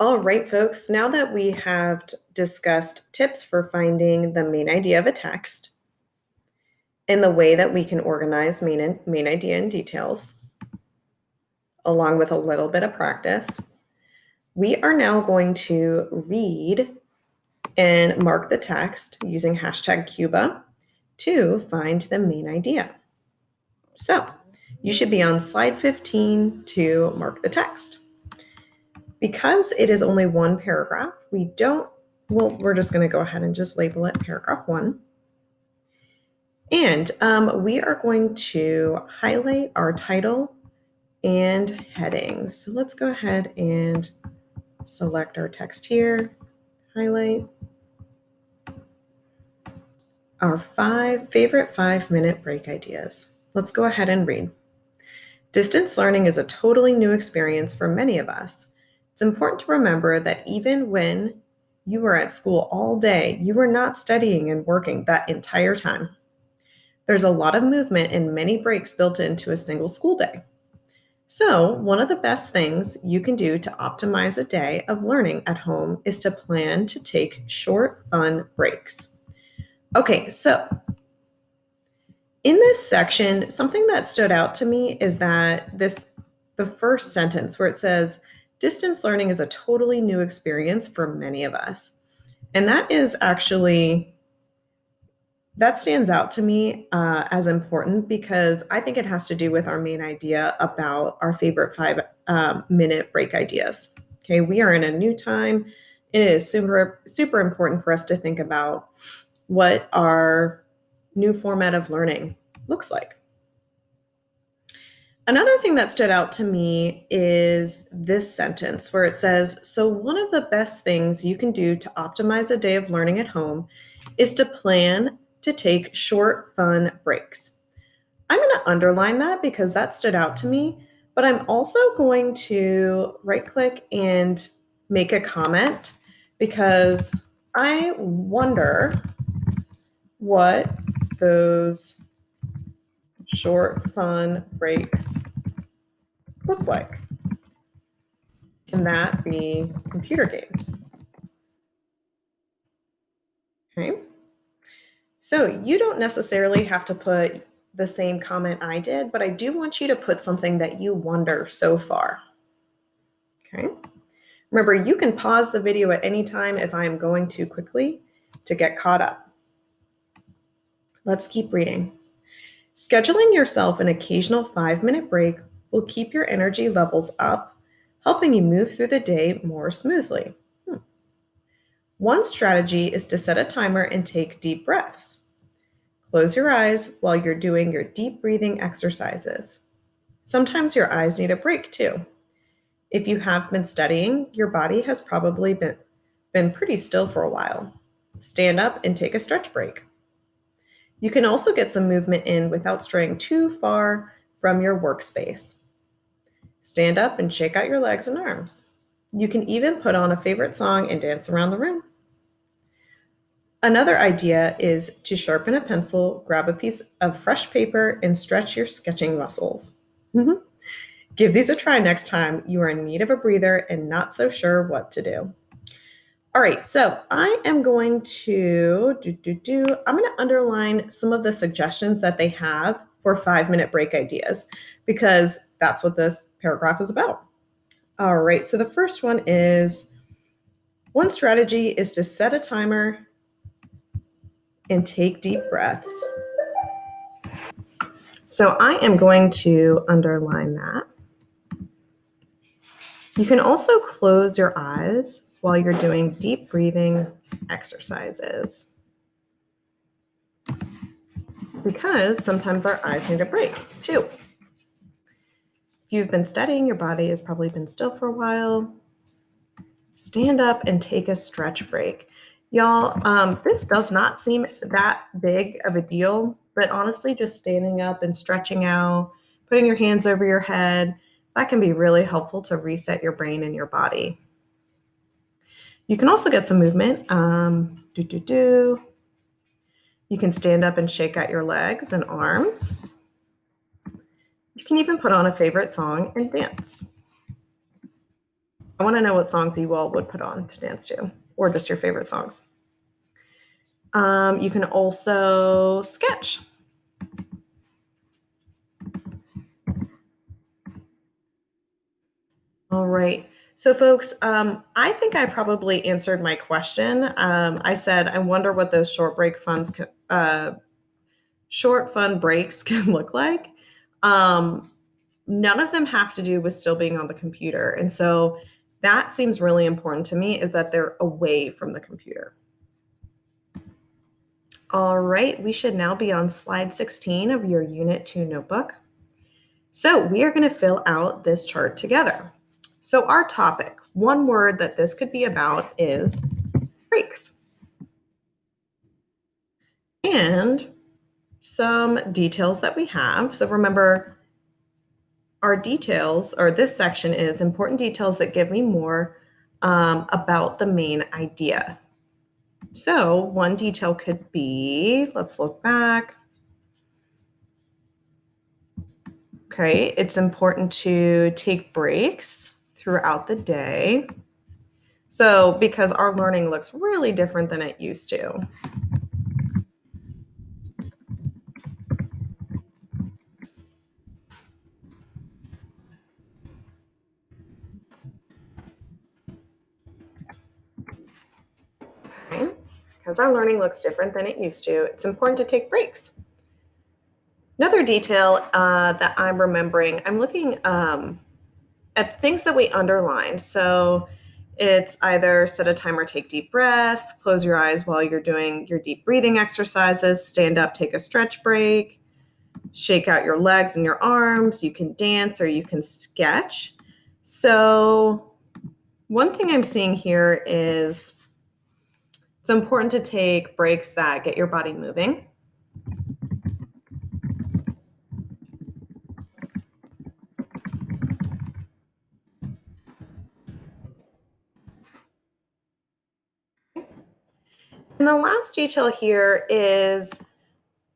All right, folks, now that we have discussed tips for finding the main idea of a text and the way that we can organize main idea and details, along with a little bit of practice, we are now going to read and mark the text using hashtag Cuba to find the main idea. So you should be on slide 15 to mark the text. Because it is only one paragraph, we're just going to go ahead and just label it paragraph 1. And we are going to highlight our title and headings. So let's go ahead and select our text here, highlight our favorite 5-minute break ideas. Let's go ahead and read. Distance learning is a totally new experience for many of us. It's important to remember that even when you were at school all day, you were not studying and working that entire time. There's a lot of movement and many breaks built into a single school day. So, one of the best things you can do to optimize a day of learning at home is to plan to take short, fun breaks. Okay, so in this section, something that stood out to me is that the first sentence where it says, distance learning is a totally new experience for many of us. And that stands out to me as important because I think it has to do with our main idea about our favorite 5-minute break ideas. Okay, we are in a new time. And it is super, super important for us to think about what our new format of learning looks like. Another thing that stood out to me is this sentence where it says, so one of the best things you can do to optimize a day of learning at home is to plan to take short, fun breaks. I'm going to underline that because that stood out to me, but I'm also going to right-click and make a comment because I wonder what those short, fun breaks look like. Can that be computer games? Okay. So you don't necessarily have to put the same comment I did, but I do want you to put something that you wonder so far. Okay. Remember, you can pause the video at any time if I am going too quickly to get caught up. Let's keep reading. Scheduling yourself an occasional 5-minute break will keep your energy levels up, helping you move through the day more smoothly. One strategy is to set a timer and take deep breaths. Close your eyes while you're doing your deep breathing exercises. Sometimes your eyes need a break too. If you have been studying, your body has probably been pretty still for a while. Stand up and take a stretch break. You can also get some movement in without straying too far from your workspace. Stand up and shake out your legs and arms. You can even put on a favorite song and dance around the room. Another idea is to sharpen a pencil, grab a piece of fresh paper, and stretch your sketching muscles. Give these a try next time you are in need of a breather and not so sure what to do. All right, so I am going to I'm going to underline some of the suggestions that they have for 5-minute break ideas because that's what this paragraph is about. All right, so the first one is one strategy is to set a timer and take deep breaths. So I am going to underline that. You can also close your eyes while you're doing deep breathing exercises because sometimes our eyes need a break too. If you've been studying, your body has probably been still for a while. Stand up and take a stretch break. Y'all, this does not seem that big of a deal, but honestly, just standing up and stretching out, putting your hands over your head, that can be really helpful to reset your brain and your body. You can also get some movement. You can stand up and shake out your legs and arms. You can even put on a favorite song and dance. I want to know what songs you all would put on to dance to, or just your favorite songs. You can also sketch. All right. So, folks, I think I probably answered my question. I said, I wonder what those short fun breaks can look like. Um, None of them have to do with still being on the computer, and so that seems really important to me. Is that they're away from the computer. All right, we should now be on slide 16 of your Unit 2 notebook. So we are going to fill out this chart together. So our topic, one word that this could be about is breaks. And some details that we have. So remember, our details, or this section is important details that give me more about the main idea. So one detail could be, let's look back. Okay, it's important to take breaks throughout the day. So because our learning looks really different than it used to. Okay, because our learning looks different than it used to, it's important to take breaks. Another detail that I'm remembering, I'm looking at things that we underlined. So it's either set a timer, take deep breaths, close your eyes while you're doing your deep breathing exercises, stand up, take a stretch break, shake out your legs and your arms. You can dance or you can sketch. So one thing I'm seeing here is it's important to take breaks that get your body moving. And the last detail here is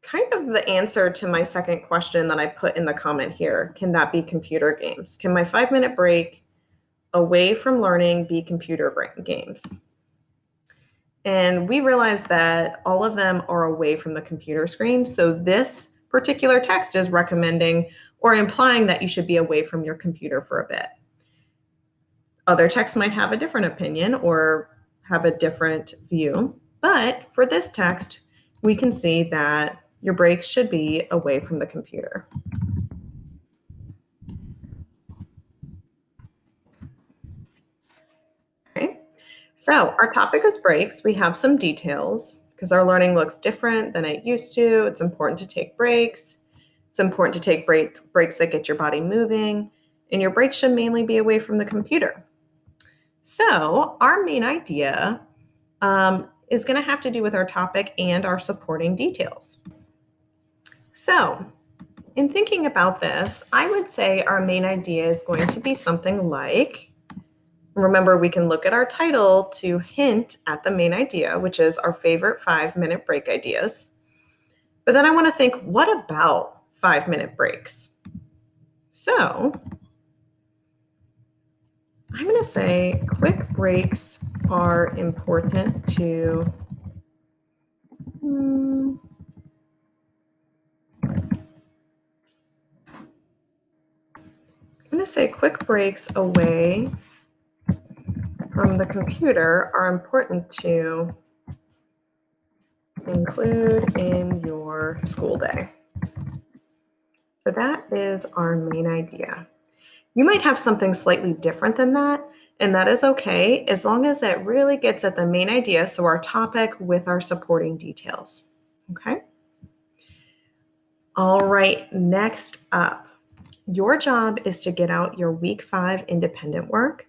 kind of the answer to my second question that I put in the comment here. Can that be computer games? Can my 5-minute break away from learning be computer games? And we realized that all of them are away from the computer screen. So this particular text is recommending or implying that you should be away from your computer for a bit. Other texts might have a different opinion or have a different view. But for this text, we can see that your breaks should be away from the computer. Okay, so our topic is breaks. We have some details because our learning looks different than it used to. It's important to take breaks. It's important to take breaks that get your body moving, and your breaks should mainly be away from the computer. So our main idea is going to have to do with our topic and our supporting details. So in thinking about this, I would say our main idea is going to be something like, remember, we can look at our title to hint at the main idea, which is our favorite 5-minute break ideas. But then I want to think, what about 5-minute breaks? So I'm going to say quick breaks are important to quick breaks away from the computer are important to include in your school day. So that is our main idea. You might have something slightly different than that, and that is okay as long as it really gets at the main idea, so our topic with our supporting details. Okay? All right, next up, your job is to get out your week 5 independent work,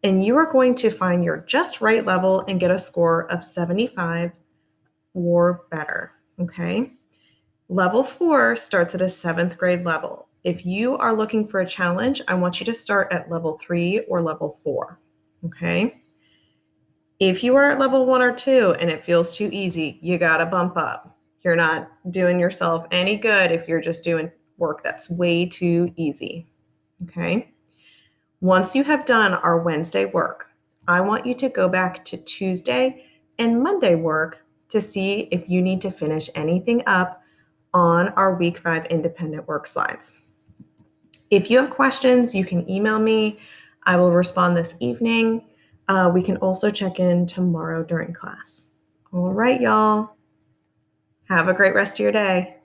and you are going to find your just right level and get a score of 75 or better. Okay? Level 4 starts at a 7th grade level. If you are looking for a challenge, I want you to start at level 3 or level 4. Okay? If you are at level 1 or 2 and it feels too easy, you got to bump up. You're not doing yourself any good if you're just doing work that's way too easy. Okay? Once you have done our Wednesday work, I want you to go back to Tuesday and Monday work to see if you need to finish anything up on our week 5 independent work slides. If you have questions, you can email me. I will respond this evening. We can also check in tomorrow during class. All right, y'all. Have a great rest of your day.